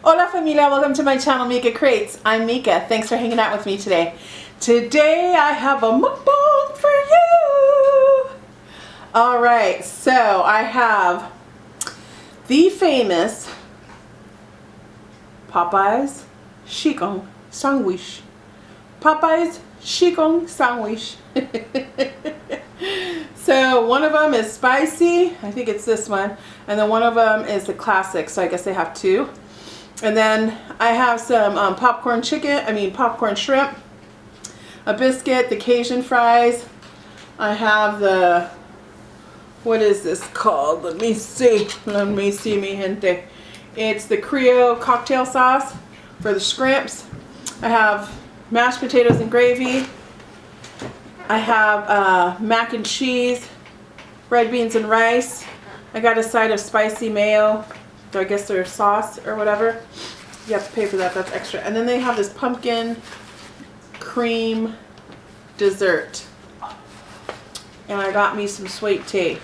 Hola Familia, welcome to my channel Mikacreates. I'm Mika. Thanks for hanging out with me today. Today I have a mukbang for you. Alright, so I have the famous Popeye's chicken sandwich. Popeye's chicken sandwich. So one of them is spicy, I think it's this one, and then one of them is the classic, so I guess they have two. And then I have some popcorn shrimp, a biscuit, the Cajun fries. I have the, what is this called? Let me see, mi gente. It's the Creole cocktail sauce for the shrimps. I have mashed potatoes and gravy. I have mac and cheese, red beans and rice. I got a side of spicy mayo. So I guess they're sauce or whatever. You have to pay for that, that's extra. And then they have this pumpkin cream dessert. And I got me some sweet tea.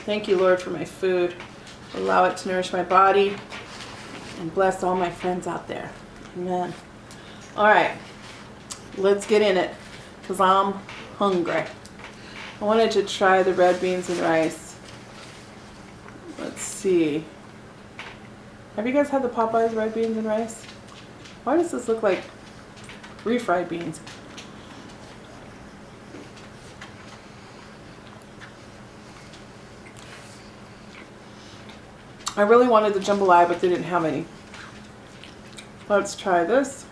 Thank you, Lord, for my food. Allow it to nourish my body. And bless all my friends out there. Amen. Alright, let's get in it, because I'm hungry. I wanted to try the red beans and rice. Let's see. Have you guys had the Popeyes red beans and rice? Why does this look like refried beans? I really wanted the jambalaya, but they didn't have any. Let's try this.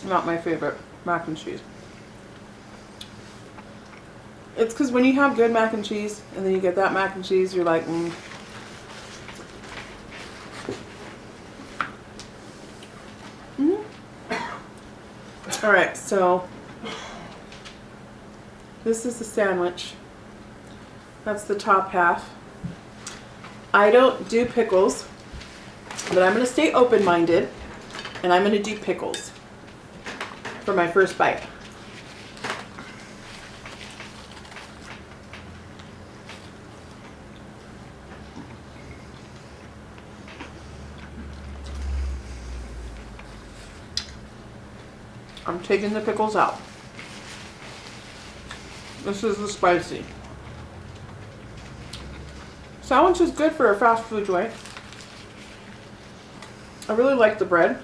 Not my favorite mac and cheese. It's because when you have good mac and cheese and then you get that mac and cheese, you're like, Alright, so this is the sandwich. That's the top half. I don't do pickles, but I'm going to stay open-minded and I'm going to do pickles for my first bite. I'm taking the pickles out. This is the spicy. Sandwich is good for a fast food joint. I really like the bread.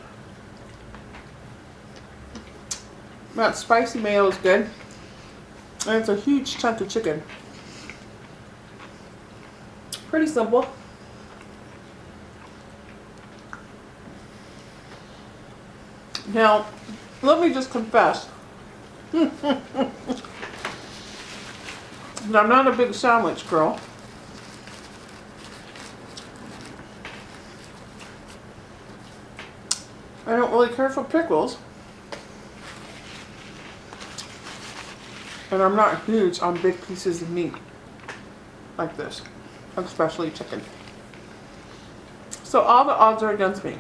That spicy mayo is good. And it's a huge chunk of chicken. Pretty simple. Now, let me just confess that I'm not a big sandwich girl. I don't really care for pickles. And I'm not huge on big pieces of meat like this, especially chicken. So all the odds are against me.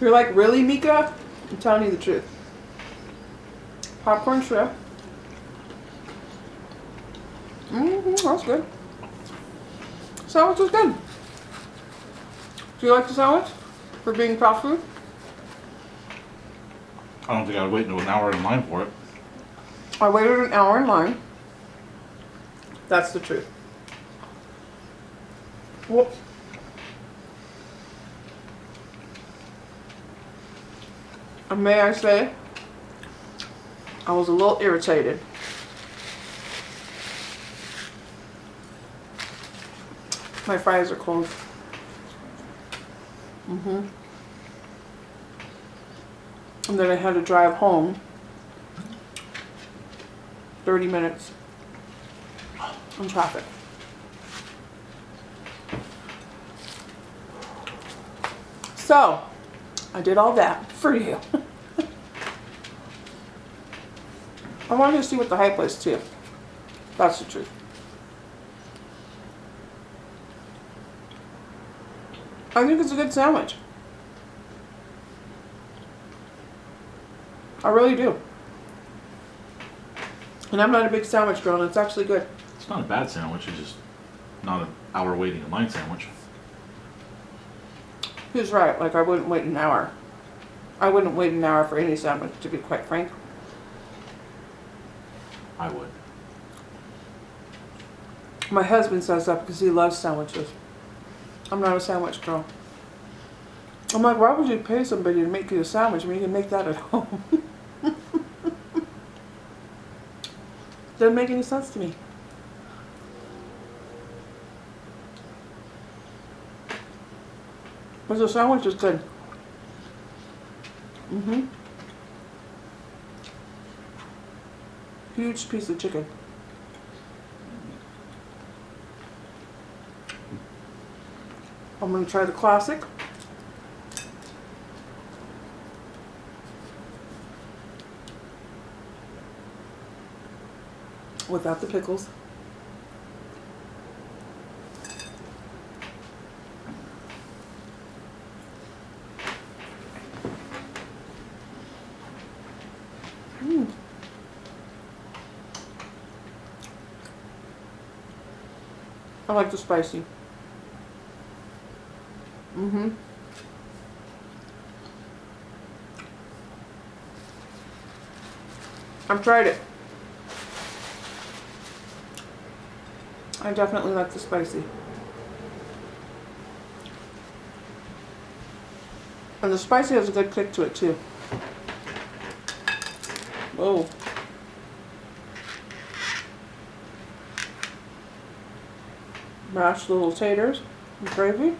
You're like, really, Mika? I'm telling you the truth. Popcorn shrimp. That's good. Sandwich is good. Do you like the sandwich for being fast food? I don't think I'd wait until an hour in line for it. I waited an hour in line. That's the truth. Whoops. And may I say, I was a little irritated. My fries are cold. And then I had to drive home 30 minutes in traffic. So, I did all that for you. I wanted to see what the hype was too. That's the truth. I think it's a good sandwich. I really do. And I'm not a big sandwich girl, and it's actually good. It's not a bad sandwich. It's just not an hour waiting in line sandwich. Who's right? Like, I wouldn't wait an hour. I wouldn't wait an hour for any sandwich, to be quite frank. I would. My husband says that because he loves sandwiches. I'm not a sandwich girl. I'm like, why would you pay somebody to make you a sandwich when you can make that at home? Doesn't make any sense to me. But the sandwich is good. Huge piece of chicken. I'm going to try the classic. Without the pickles. I like the spicy. I've tried it. I definitely like the spicy. And the spicy has a good kick to it too. Oh. Mashed little taters and gravy.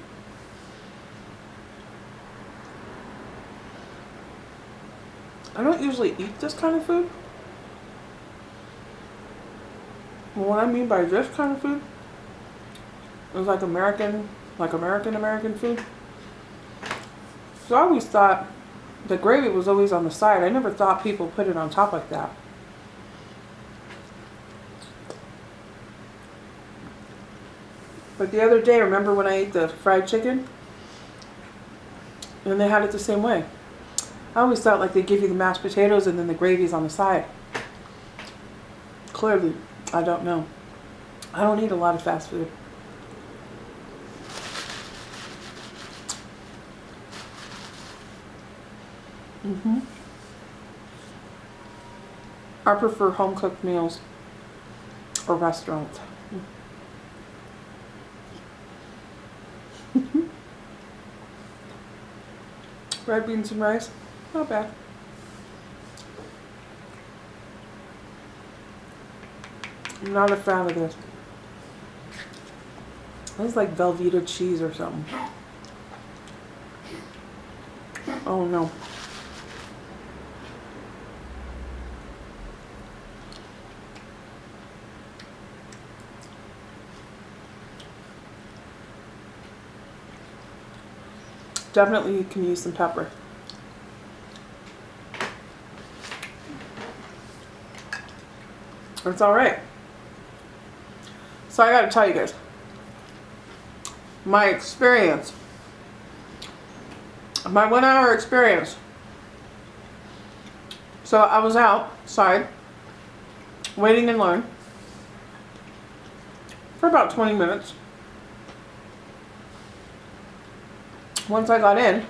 I don't usually eat this kind of food. What I mean by this kind of food is like American food. So I always thought the gravy was always on the side. I never thought people put it on top like that. But the other day, remember when I ate the fried chicken? And they had it the same way. I always thought like they give you the mashed potatoes and then the gravy's on the side. Clearly, I don't know. I don't eat a lot of fast food. I prefer home cooked meals or restaurants. Red beans and rice, not bad. I'm not a fan of this. It's like Velveeta cheese or something. Oh no. Definitely you can use some pepper. It's alright. So I gotta tell you guys, my experience, my 1 hour experience. So I was outside waiting in line for about 20 minutes. Once I got in,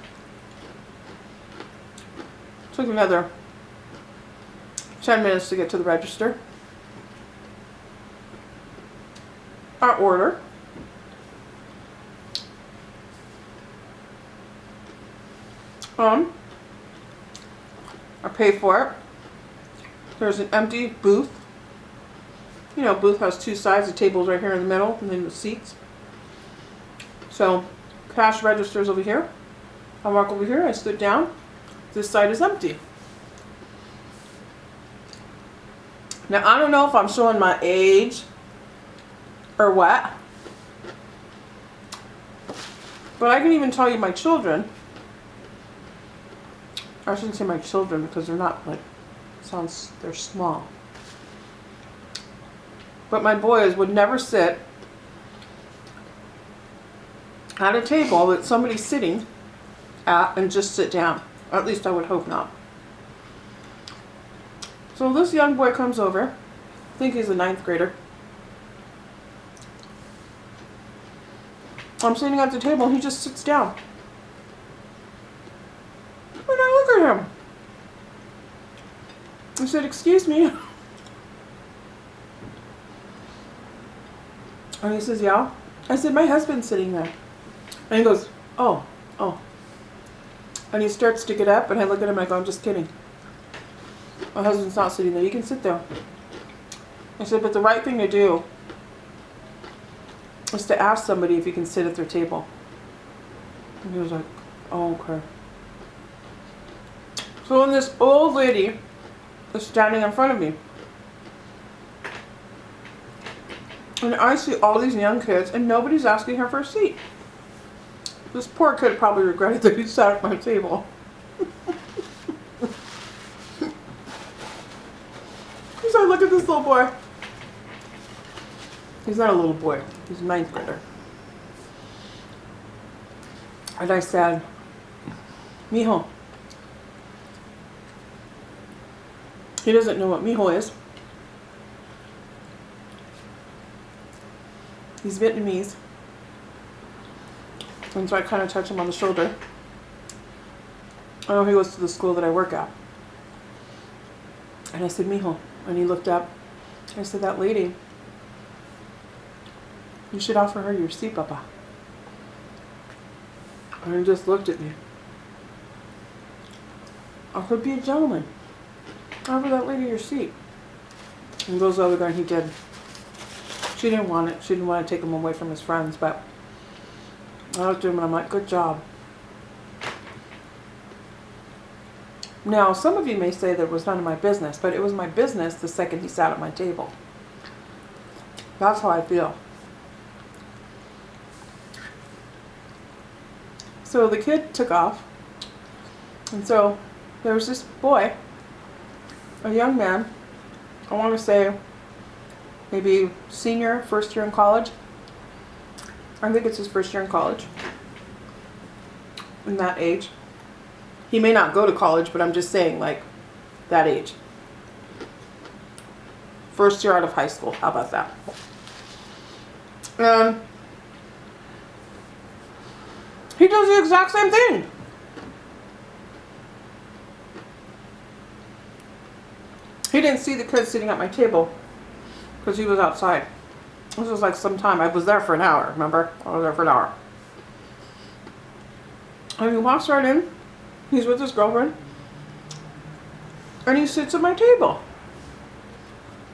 took another 10 minutes to get to the register. Our order. I pay for it. There's an empty booth. You know, booth has two sides. The table's right here in the middle, and then the seats. So, cash register's over here. I walk over here. I sit down. This side is empty. Now, I don't know if I'm showing my age or what, but I can even tell you my children. I shouldn't say my children because they're not like, they're small. But my boys would never sit at a table that somebody's sitting at and just sit down. Or at least I would hope not. So this young boy comes over. think he's a 9th grader. I'm sitting at the table and he just sits down. And I look at him. I said, excuse me. And he says, yeah. I said, my husband's sitting there. And he goes, oh. And he starts to get up and I look at him and I go, I'm just kidding. My husband's not sitting there. You can sit there. I said, but the right thing to do is to ask somebody if you can sit at their table. And he was like, oh, okay. So when this old lady is standing in front of me, and I see all these young kids, and nobody's asking her for a seat. This poor kid probably regretted that he sat at my table. So I look at this little boy. He's not a little boy. He's a 9th grader. And I said, Mijo. He doesn't know what Mijo is. He's Vietnamese. And so I kind of touch him on the shoulder. I know he goes to the school that I work at. And I said, Mijo. And he looked up. I said, that lady, you should offer her your seat, Papa. And he just looked at me. I could be a gentleman. Offer that lady your seat. And goes over there and he did. She didn't want it. She didn't want to take him away from his friends, but I looked at him and I'm like, good job. Now, some of you may say that it was none of my business, but it was my business the second he sat at my table. That's how I feel. So the kid took off, and so there was this boy, a young man, I want to say maybe senior, first year in college. I think it's his first year in college, in that age. He may not go to college, but I'm just saying, like, that age. First year out of high school. How about that? And he does the exact same thing. He didn't see the kid sitting at my table because he was outside. This was like some time. I was there for an hour, remember? I was there for an hour. And he walks right in. He's with his girlfriend. And he sits at my table.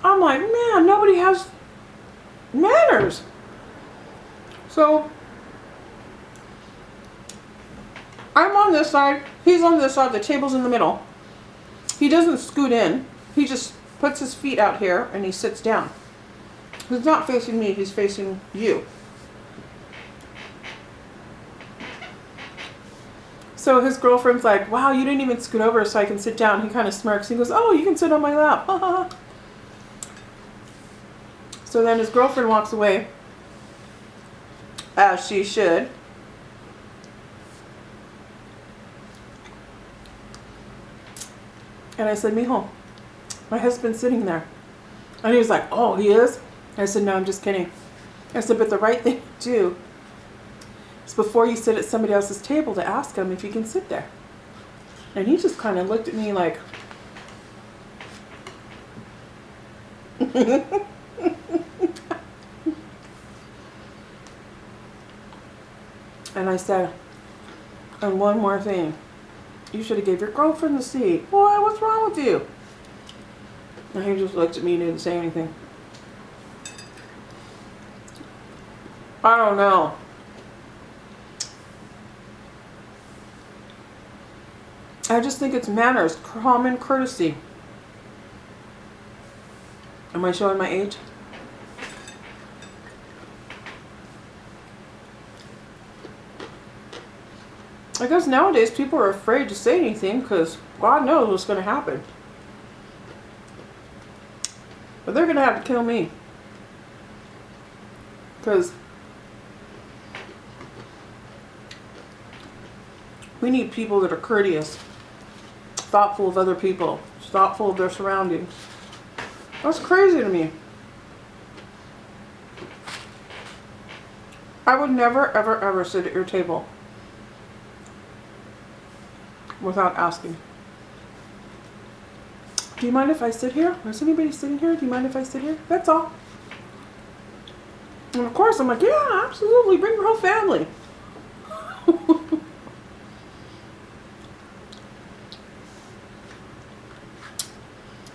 I'm like, man, nobody has manners. So I'm on this side. He's on this side. The table's in the middle. He doesn't scoot in. He just puts his feet out here and he sits down. He's not facing me. He's facing you. So his girlfriend's like, wow, you didn't even scoot over so I can sit down. He kind of smirks. He goes, oh, you can sit on my lap. So then his girlfriend walks away, as she should. And I said, Mijo, my husband's sitting there. And he was like, oh, he is? I said, no, I'm just kidding. I said, but the right thing to do is before you sit at somebody else's table to ask them if you can sit there. And he just kind of looked at me like, and I said, and one more thing. You should have gave your girlfriend the seat. Boy, what's wrong with you? And he just looked at me and didn't say anything. I don't know. I just think it's manners, common courtesy. Am I showing my age? I guess nowadays people are afraid to say anything because God knows what's going to happen. But they're going to have to kill me. Because we need people that are courteous, thoughtful of other people, thoughtful of their surroundings. That's crazy to me. I would never, ever, ever sit at your table without asking. Do you mind if I sit here? Is anybody sitting here? Do you mind if I sit here? That's all. And of course, I'm like, yeah, absolutely. Bring your whole family.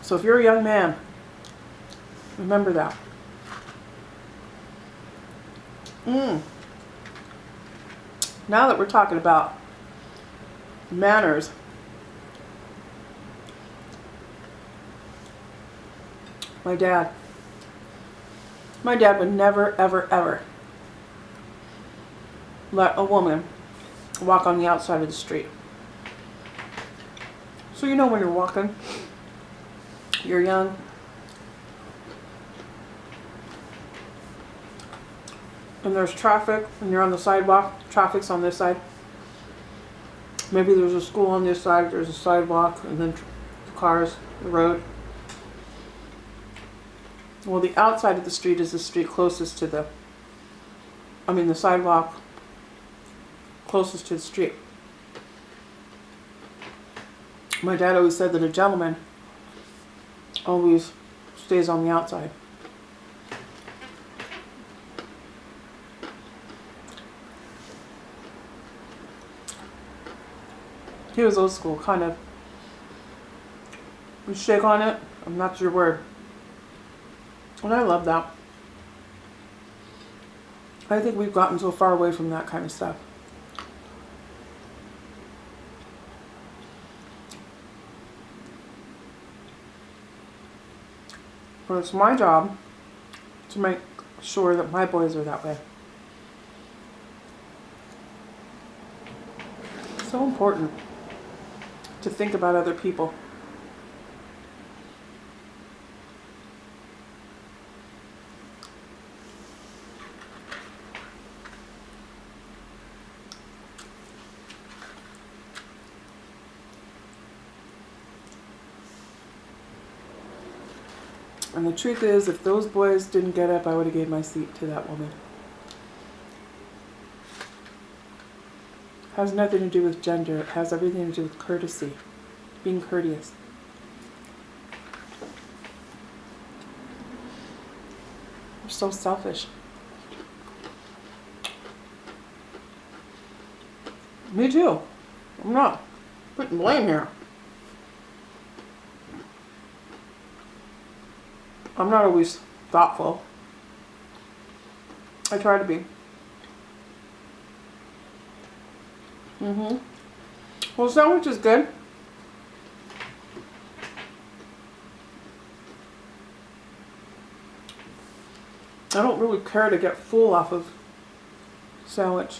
So if you're a young man, remember that. Now that we're talking about manners, my dad would never, ever, ever let a woman walk on the outside of the street. So you know when you're walking, you're young, and there's traffic, and you're on the sidewalk, traffic's on this side. Maybe there's a school on this side, there's a sidewalk, and then the cars, the road. Well, the outside of the street is the street closest to the sidewalk closest to the street. My dad always said that a gentleman always stays on the outside. He was old school, kind of. You shake on it, and that's your word. And I love that. I think we've gotten so far away from that kind of stuff. But it's my job to make sure that my boys are that way. It's so important to think about other people. And the truth is, if those boys didn't get up, I would have gave my seat to that woman. It has nothing to do with gender. It has everything to do with courtesy. Being courteous. We're so selfish. Me too. I'm not putting blame here. I'm not always thoughtful. I try to be. Well, sandwich is good. I don't really care to get full off of sandwich.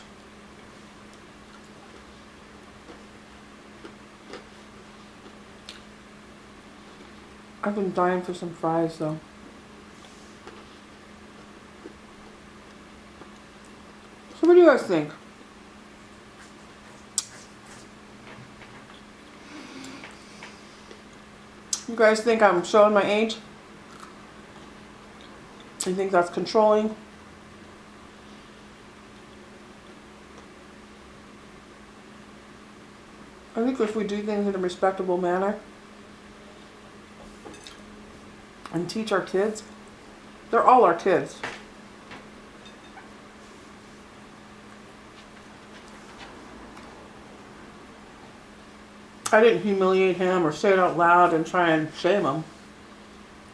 I've been dying for some fries though. So what do you guys think? You guys think I'm showing my age? You think that's controlling? I think if we do things in a respectable manner and teach our kids, they're all our kids. I didn't humiliate him or say it out loud and try and shame him.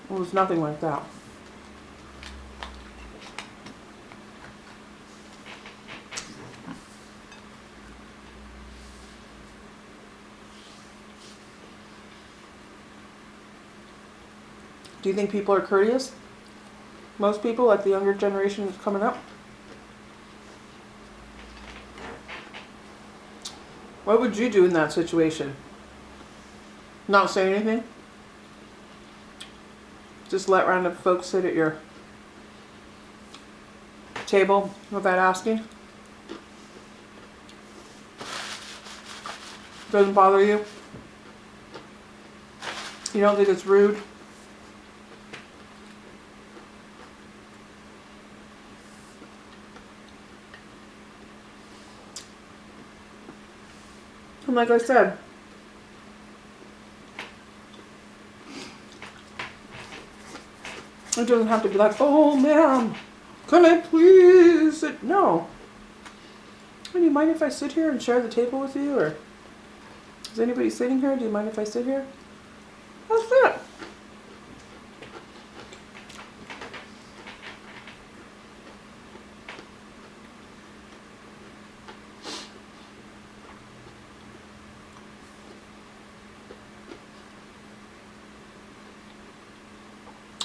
It was nothing like that. Do you think people are courteous? Most people, like the younger generation that's coming up? What would you do in that situation? Not say anything? Just let random folks sit at your table without asking? Doesn't bother you? You don't think it's rude? like I said, it doesn't have to be like, oh ma'am, can I please sit? No. Do you mind if I sit here and share the table with you? Or is anybody sitting here? Do you mind if I sit here? That's it.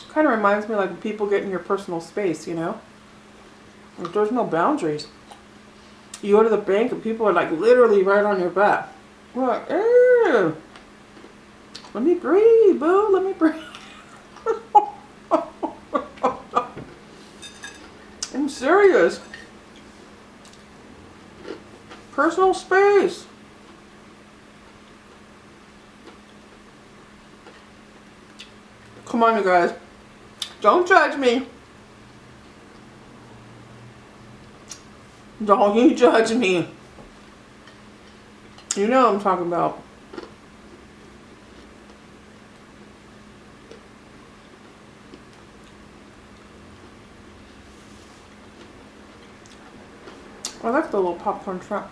Kind of reminds me like people get in your personal space, you know? Like there's no boundaries. You go to the bank and people are like literally right on your back. We're like, ew. Let me breathe, boo. Let me breathe. I'm serious. Personal space. Come on, you guys. Don't judge me. Don't you judge me. You know what I'm talking about. I like the little popcorn shrimp.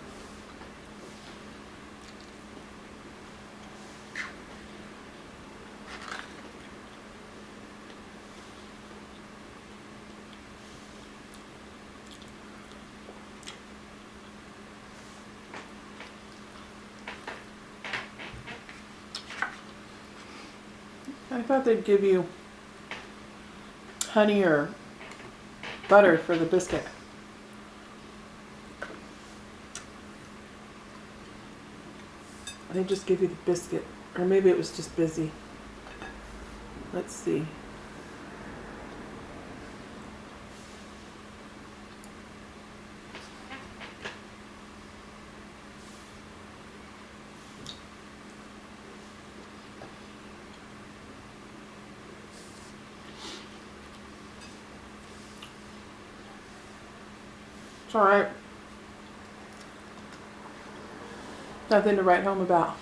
I thought they'd give you honey or butter for the biscuit. They just give you the biscuit. Or maybe it was just busy. Let's see. It's alright. Nothing to write home about.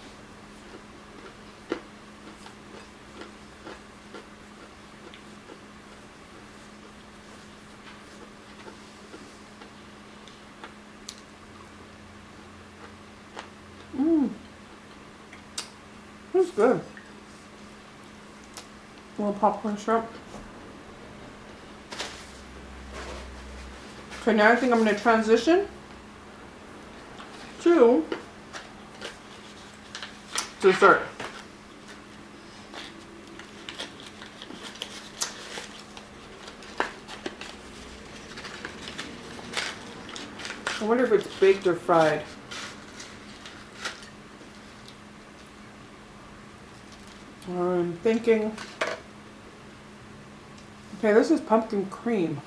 It's good. A little popcorn shrimp. Okay, now I think I'm going to transition to dessert. I wonder if it's baked or fried. I'm thinking, okay, this is pumpkin cream.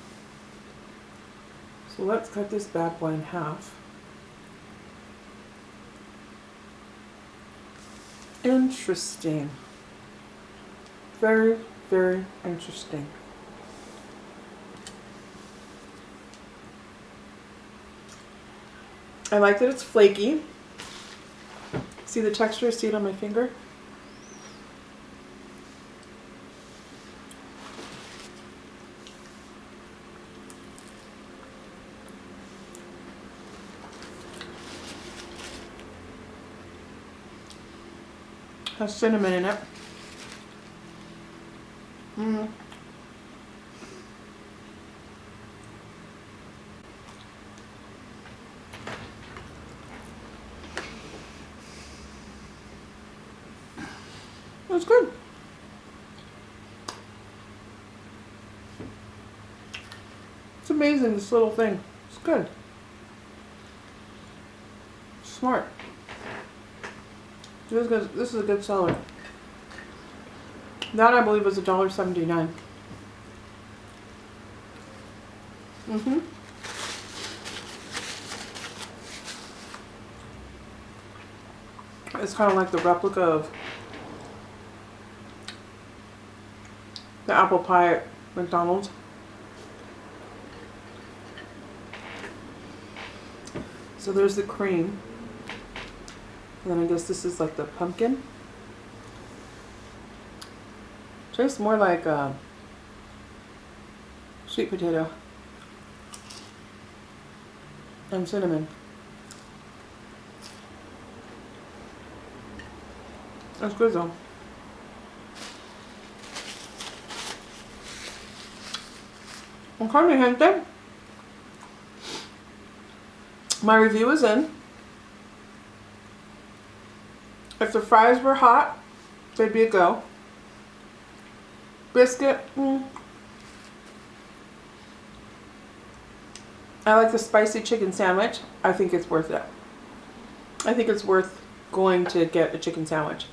So let's cut this bad boy in half. Interesting. Very, very interesting. I like that it's flaky. See the texture? See it on my finger? Has cinnamon in it. It's good. It's amazing, this little thing. It's good. Smart. This is a good seller. That I believe was $1.79. It's kind of like the replica of the apple pie at McDonald's. So there's the cream. And then I guess this is like the pumpkin. Tastes more like sweet potato and cinnamon. That's good though. Okay, mi gente. My review is in. If the fries were hot, they'd be a go. Biscuit, I like the spicy chicken sandwich. I think it's worth it. I think it's worth going to get a chicken sandwich.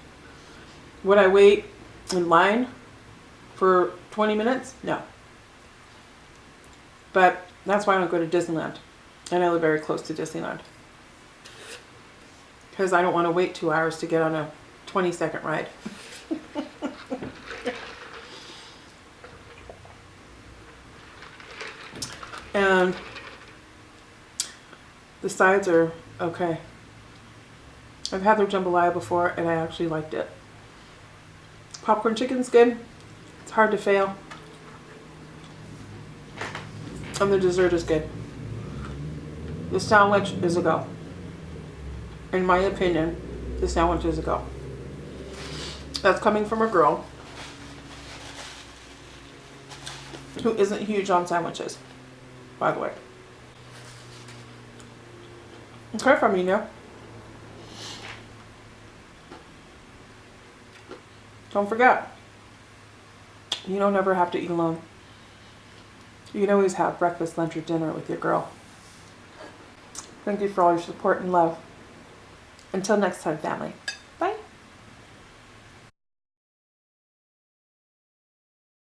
Would I wait in line for 20 minutes? No. But that's why I don't go to Disneyland. And I live very close to Disneyland. Because I don't want to wait 2 hours to get on a 20-second ride. And the sides are okay. I've had their jambalaya before and I actually liked it. Popcorn chicken's good. It's hard to fail. And the dessert is good. The sandwich is a go. In my opinion, the sandwich is a go. That's coming from a girl who isn't huge on sandwiches, by the way. Okay, familia. Don't forget, you don't ever have to eat alone. You can always have breakfast, lunch, or dinner with your girl. Thank you for all your support and love. Until next time, family.